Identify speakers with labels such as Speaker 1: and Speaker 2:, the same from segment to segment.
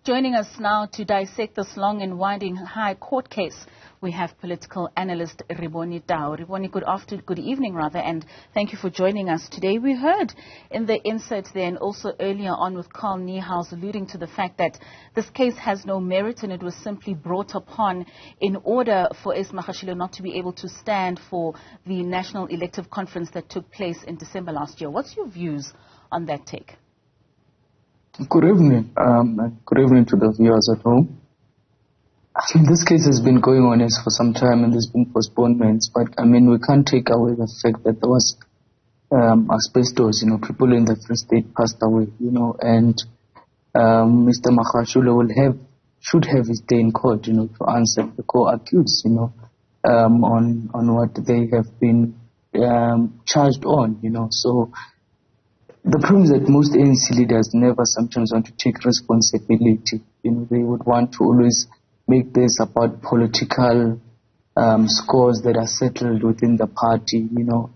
Speaker 1: Joining us now to dissect this long and winding high court case, we have political analyst Rebone Tau. Rebone, good evening, and thank you for joining us today. We heard in the insert there and also earlier on with Carl Niehaus alluding to the fact that this case has no merit and it was simply brought upon in order for S. Magashule not to be able to stand for the national elective conference that took place in December last year. What's your views on that take?
Speaker 2: Good evening. Good evening to the viewers at home. I think this case has been going on for some time and there's been postponements, but we can't take away the fact that there was asbestos, people in the Free State passed away, and Mr. Magashule should have his day in court, to answer the co-accused, on what they have been charged on, So the problem is that most ANC leaders never sometimes want to take responsibility. They would want to always make this about political scores that are settled within the party,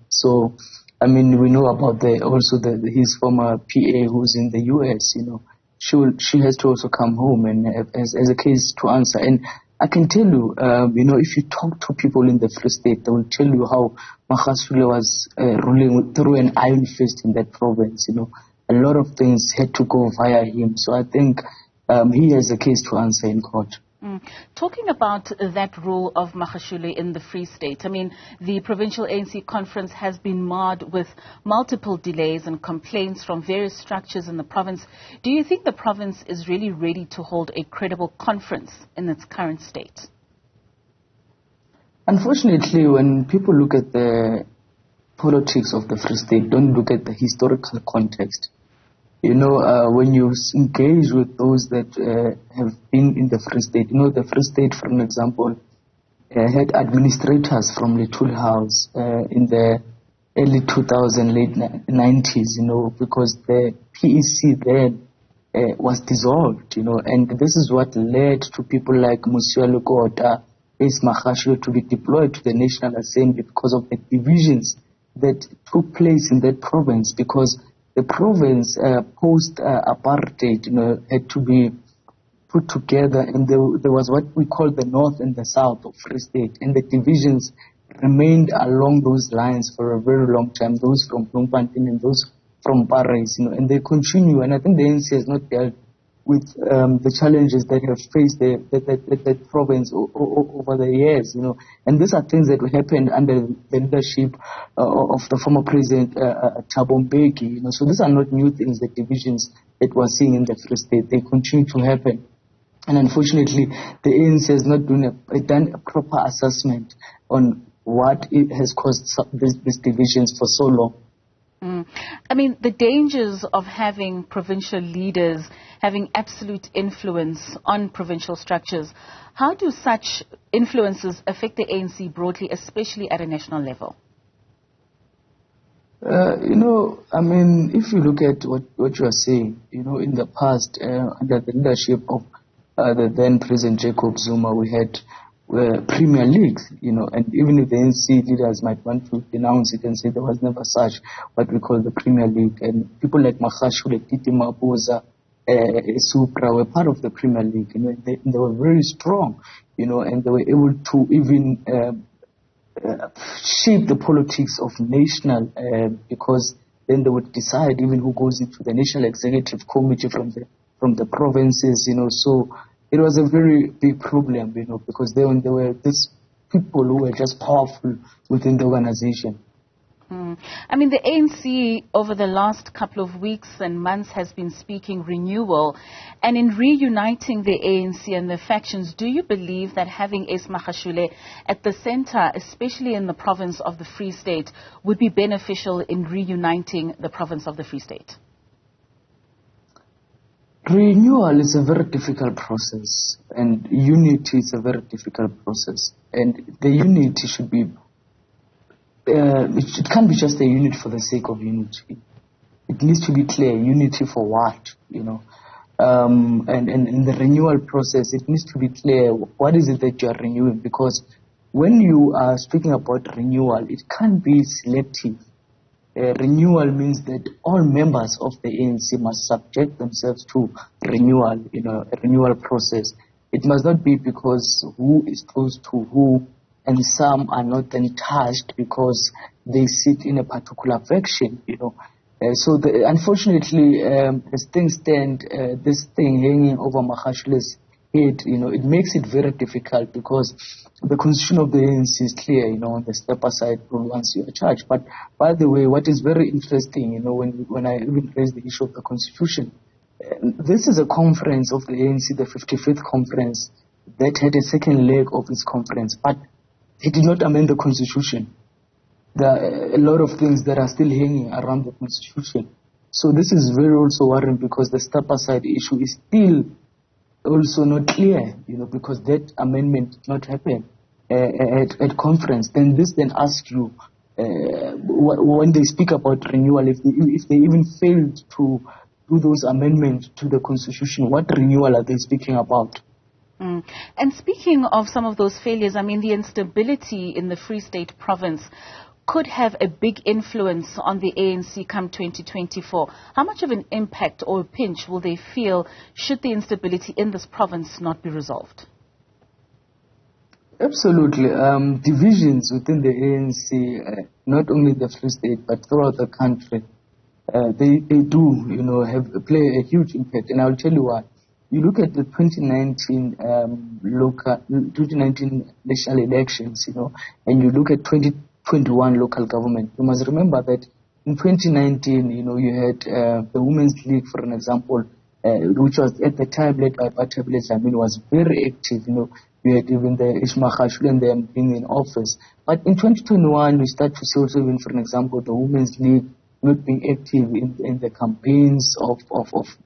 Speaker 2: So, we know about his former PA who's in the US, She has to also come home and as a case to answer. And I can tell you, if you talk to people in the Free State, they will tell you how Magashule was ruling through an iron fist in that province. A lot of things had to go via him. So I think he has a case to answer in court.
Speaker 1: Talking about that role of Magashule in the Free State, the provincial ANC conference has been marred with multiple delays and complaints from various structures in the province. Do you think the province is really ready to hold a credible conference in its current state?
Speaker 2: Unfortunately, when people look at the politics of the Free State, don't look at the historical context. When you engage with those that have been in the Free State, the Free State, for an example, had administrators from Little House in the early 2000s, late 90s, because the PEC then was dissolved, and this is what led to people like Musialo Kota, S. Magashule to be deployed to the National Assembly because of the divisions that took place in that province, because the province post-apartheid, had to be put together, and there was what we call the North and the South of Free State, and the divisions remained along those lines for a very long time, those from Bloemfontein and those from Paris, and they continue, and I think the ANC has not dealt with the challenges that have faced that province over the years, and these are things that happened under the leadership of the former president Thabo Mbeki, so these are not new things, the divisions that we're seeing in the Free State, they continue to happen, and unfortunately the ANC has not done a proper assessment on what it has caused these divisions for so long.
Speaker 1: The dangers of having provincial leaders having absolute influence on provincial structures, how do such influences affect the ANC broadly, especially at a national level?
Speaker 2: If you look at what you are saying, in the past, under the leadership of the then President Jacob Zuma, we had Premier League, and even if the ANC leaders might want to denounce it and say there was never such what we call the Premier League, and people like Magashule, Titi Mabuza, Supra were part of the Premier League, they were very strong, and they were able to even shape the politics of national, because then they would decide even who goes into the National Executive Committee from the provinces, so it was a very big problem, because there were these people who were just powerful within the organization.
Speaker 1: The ANC over the last couple of weeks and months has been speaking renewal, and in reuniting the ANC and the factions, do you believe that having S. Magashule at the center, especially in the province of the Free State, would be beneficial in reuniting the province of the Free State?
Speaker 2: Renewal is a very difficult process, and unity is a very difficult process, and the unity should be it can't be just a unit for the sake of unity. It needs to be clear, unity for what, and in the renewal process, it needs to be clear what is it that you are renewing, because when you are speaking about renewal, it can't be selective. renewal means that all members of the ANC must subject themselves to renewal, a renewal process. It must not be because who is close to who, and some are not then touched because they sit in a particular faction, unfortunately, as things stand, this thing hanging over Magashula's head, it makes it very difficult because the constitution of the ANC is clear, on the step aside rule once you are charged. But by the way, what is very interesting, when I even raise the issue of the constitution, this is a conference of the ANC, the 55th conference, that had a second leg of its conference, but it did not amend the constitution. There are a lot of things that are still hanging around the constitution. So this is very also worrying because the step aside issue is still also not clear, because that amendment did not happen at conference. Then this then asks you, when they speak about renewal, if they even failed to do those amendments to the constitution, what renewal are they speaking about?
Speaker 1: And speaking of some of those failures, the instability in the Free State province could have a big influence on the ANC come 2024. How much of an impact or a pinch will they feel should the instability in this province not be resolved?
Speaker 2: Absolutely. Divisions within the ANC, not only the Free State, but throughout the country, they do, play a huge impact. And I'll tell you why. You look at the 2019 2019 national elections, and you look at 2021 local government. You must remember that in 2019, you had the Women's League, for an example, which was at the time led by Dr Petrus was very active. You had even the Ishmael and them being in office. But in 2021, you start to see also, even for an example, the Women's League not being active in the campaigns of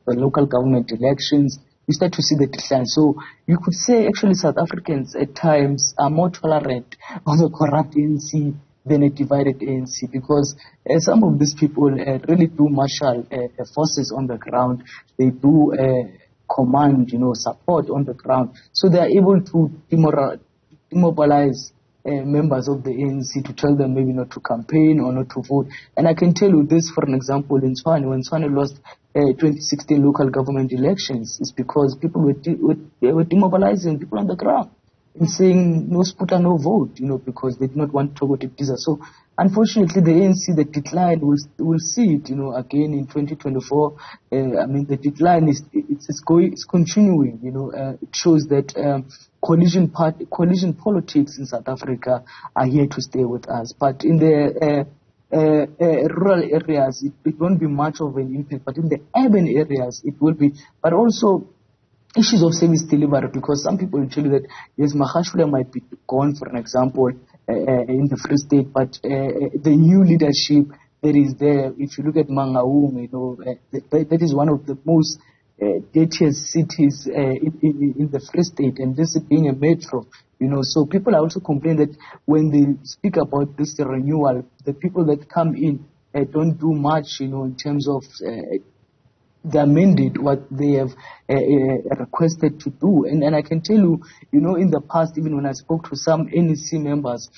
Speaker 2: the local government elections. You start to see the decline. So you could say actually South Africans at times are more tolerant of a corrupt ANC than a divided ANC because some of these people really do marshal forces on the ground. They do command, support on the ground. So they are able to demobilize members of the ANC to tell them maybe not to campaign or not to vote. And I can tell you this, for an example, in Tshwane, when Tshwane lost 2016 local government elections, it's because people were demobilizing people on the ground and saying no sputa, no vote, because they did not want to vote Visa. So unfortunately, the ANC, the decline, we'll see it, again in 2024. The decline is continuing. It shows that coalition politics in South Africa are here to stay with us. But in the rural areas, it won't be much of an impact. But in the urban areas, it will be. But also issues of service delivery, because some people will tell you that yes, Magashule might be gone, for an example, in the Free State, but the new leadership that is there, if you look at Mangaung, that is one of the most dirtiest cities in the Free State, and this being a metro, so people are also complaining that when they speak about this renewal, the people that come in don't do much, in terms of the mandate, what they have requested to do. And I can tell you, in the past, even when I spoke to some NEC members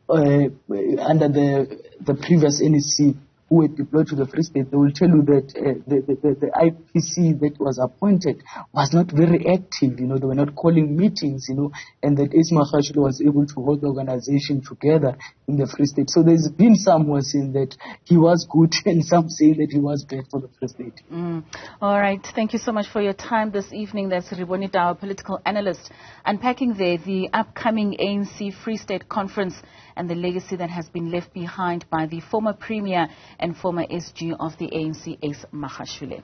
Speaker 2: under the previous NEC who were deployed to the Free State, they will tell you that the IPC that was appointed was not very active. They were not calling meetings, and that Ismail Khashoggi was able to hold the organization together in the Free State. So there's been some who are saying that he was good and some say that he was bad for the Free State.
Speaker 1: All right. Thank you so much for your time this evening. That's Rebone Tau, political analyst, unpacking there the upcoming ANC Free State conference and the legacy that has been left behind by the former premier and former SG of the ANC, Ace Magashule.